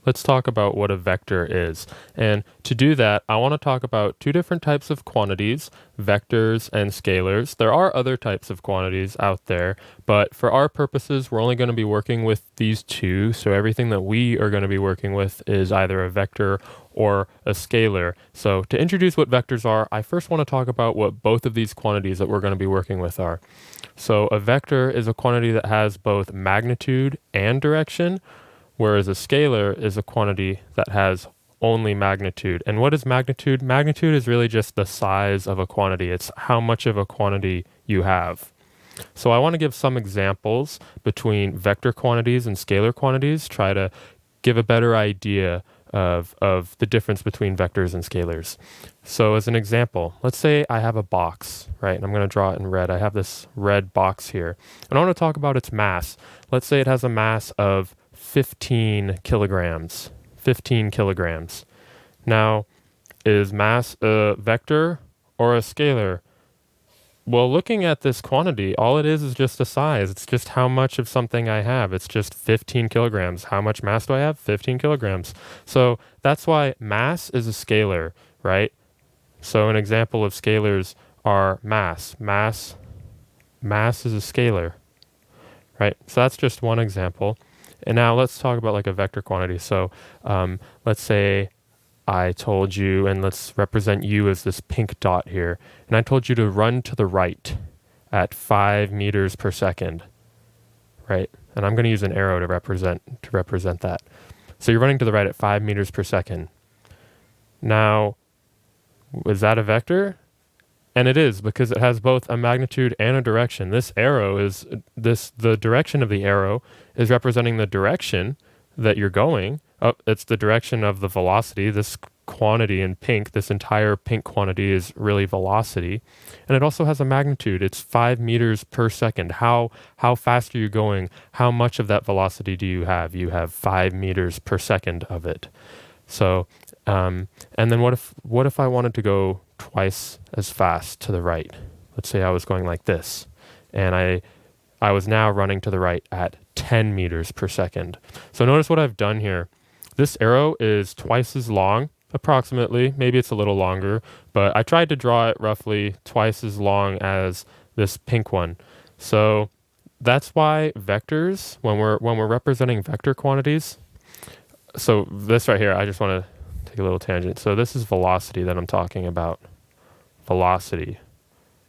let's talk about what a vector is. And to do that, I want to talk about two different types of quantities, vectors and scalars. There are other types of quantities out there, but for our purposes, we're only going to be working with these two. So everything that we are going to be working with is either a vector or a scalar. So to introduce what vectors are, I first want to talk about what both of these quantities that we're going to be working with are. So a vector is a quantity that has both magnitude and direction, whereas a scalar is a quantity that has only magnitude. And what is magnitude? Magnitude is really just the size of a quantity. It's how much of a quantity you have. So I want to give some examples between vector quantities and scalar quantities, try to give a better idea of the difference between vectors and scalars. So as an example, let's say I have a box, right? And I'm going to draw it in red. I have this red box here. And I want to talk about its mass. Let's say it has a mass of 15 kilograms. 15 kilograms. Now, is mass a vector or a scalar? Well, looking at this quantity, all it is just a size. It's just how much of something I have. It's just 15 kilograms. How much mass do I have? 15 kilograms. So that's why mass is a scalar, right? So an example of scalars are mass. Mass is a scalar, right? So that's just one example. And now let's talk about like a vector quantity. So let's say I told you, and let's represent you as this pink dot here, and I told you to run to the right at 5 meters per second, right? And I'm going to use an arrow to represent that. So you're running to the right at 5 meters per second. Now, is that a vector? And it is, because it has both a magnitude and a direction. This arrow is the direction of the arrow is representing the direction that you're going. Oh, it's the direction of the velocity. This quantity in pink, this entire pink quantity is really velocity. And it also has a magnitude. It's 5 meters per second. How fast are you going? How much of that velocity do you have? You have 5 meters per second of it. So, and then what if I wanted to go twice as fast to the right? Let's say I was going like this, and I was now running to the right at 10 meters per second. So notice what I've done here. This arrow is twice as long, approximately. Maybe it's a little longer, but I tried to draw it roughly twice as long as this pink one. So that's why vectors, when we're representing vector quantities, so this right here, I just want to take a little tangent. So this is velocity that I'm talking about. Velocity.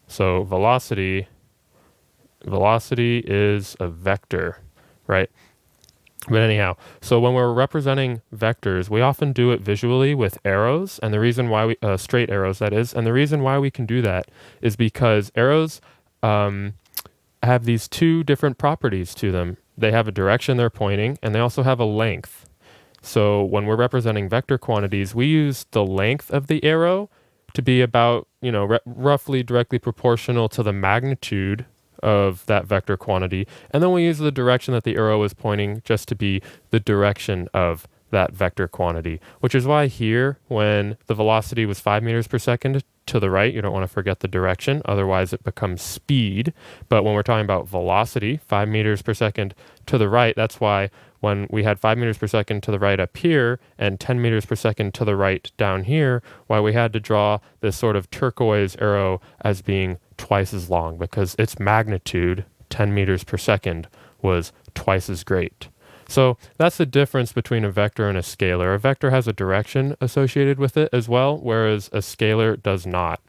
So velocity is a vector, right? But anyhow, so when we're representing vectors, we often do it visually with arrows, and the reason why we straight arrows, that is, and the reason why we can do that is because arrows have these two different properties to them. They have a direction they're pointing, and they also have a length. So when we're representing vector quantities, we use the length of the arrow to be about, roughly directly proportional to the magnitude of that vector quantity. And then we use the direction that the arrow is pointing just to be the direction of that vector quantity, which is why here, when the velocity was 5 meters per second to the right, you don't want to forget the direction, otherwise it becomes speed. But when we're talking about velocity, 5 meters per second to the right, that's why when we had 5 meters per second to the right up here and 10 meters per second to the right down here, why we had to draw this sort of turquoise arrow as being twice as long, because its magnitude, 10 meters per second, was twice as great. So that's the difference between a vector and a scalar. A vector has a direction associated with it as well, whereas a scalar does not.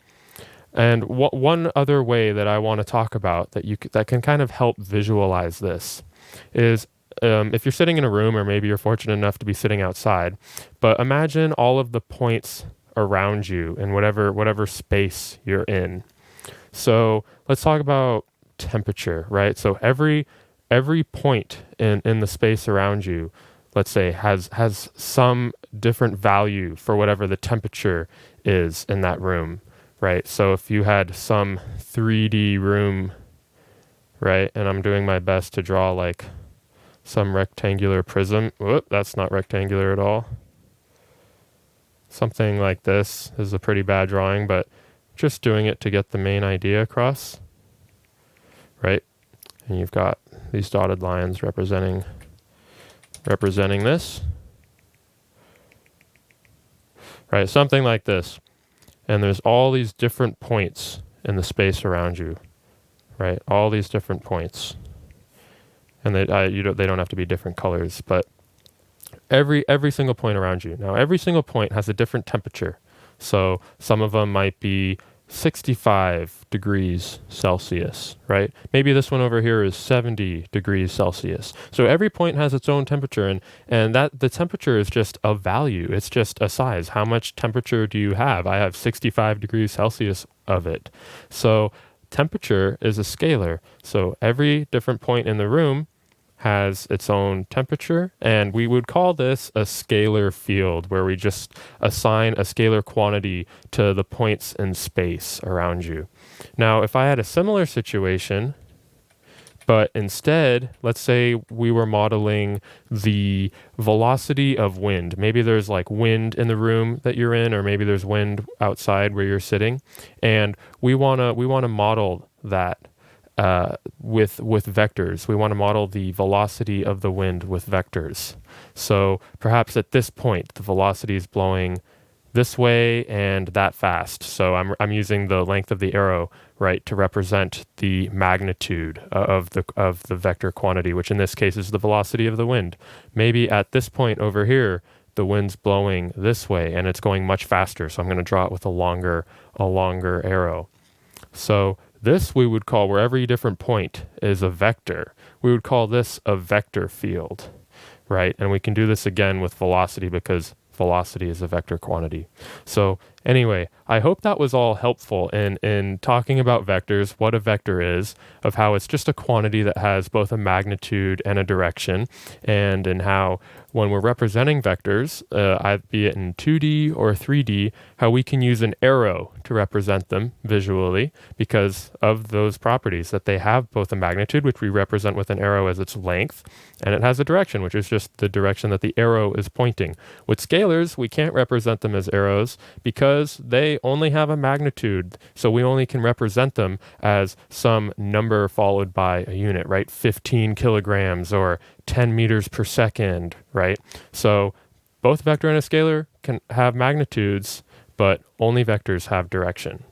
And one other way that I want to talk about that can kind of help visualize this is if you're sitting in a room, or maybe you're fortunate enough to be sitting outside, but imagine all of the points around you in whatever space you're in. So let's talk about temperature, right? So every point in the space around you, let's say, has some different value for whatever the temperature is in that room, right? So if you had some 3D room, right, and I'm doing my best to draw like some rectangular prism. Whoop, that's not rectangular at all. Something like this is a pretty bad drawing, but just doing it to get the main idea across, right? And you've got these dotted lines representing this. right? Something like this. And there's all these different points in the space around you, right? All these different points. And they don't have to be different colors, but every single point around you. Now, every single point has a different temperature. So some of them might be 65 degrees Celsius, right? Maybe this one over here is 70 degrees Celsius. So every point has its own temperature, and that the temperature is just a value. It's just a size. How much temperature do you have? I have 65 degrees Celsius of it. So temperature is a scalar. So every different point in the room has its own temperature, and we would call this a scalar field, where we just assign a scalar quantity to the points in space around you. Now, if I had a similar situation, but instead, let's say we were modeling the velocity of wind. Maybe there's like wind in the room that you're in, or maybe there's wind outside where you're sitting, and we wanna model that with vectors. We want to model the velocity of the wind with vectors. So perhaps at this point, the velocity is blowing this way and that fast. So I'm using the length of the arrow, right, to represent the magnitude of the vector quantity, which in this case is the velocity of the wind. Maybe at this point over here, the wind's blowing this way and it's going much faster. So I'm going to draw it with a longer arrow. So this we would call, where every different point is a vector, we would call this a vector field, right? And we can do this again with velocity, because velocity is a vector quantity. So anyway, I hope that was all helpful in talking about vectors, what a vector is, of how it's just a quantity that has both a magnitude and a direction, and in how when we're representing vectors, be it in 2D or 3D, how we can use an arrow to represent them visually because of those properties, that they have both a magnitude, which we represent with an arrow as its length, and it has a direction, which is just the direction that the arrow is pointing. With scalars, we can't represent them as arrows because they only have a magnitude, so we only can represent them as some number followed by a unit, right? 15 kilograms or 10 meters per second, right? So both vector and a scalar can have magnitudes, but only vectors have direction.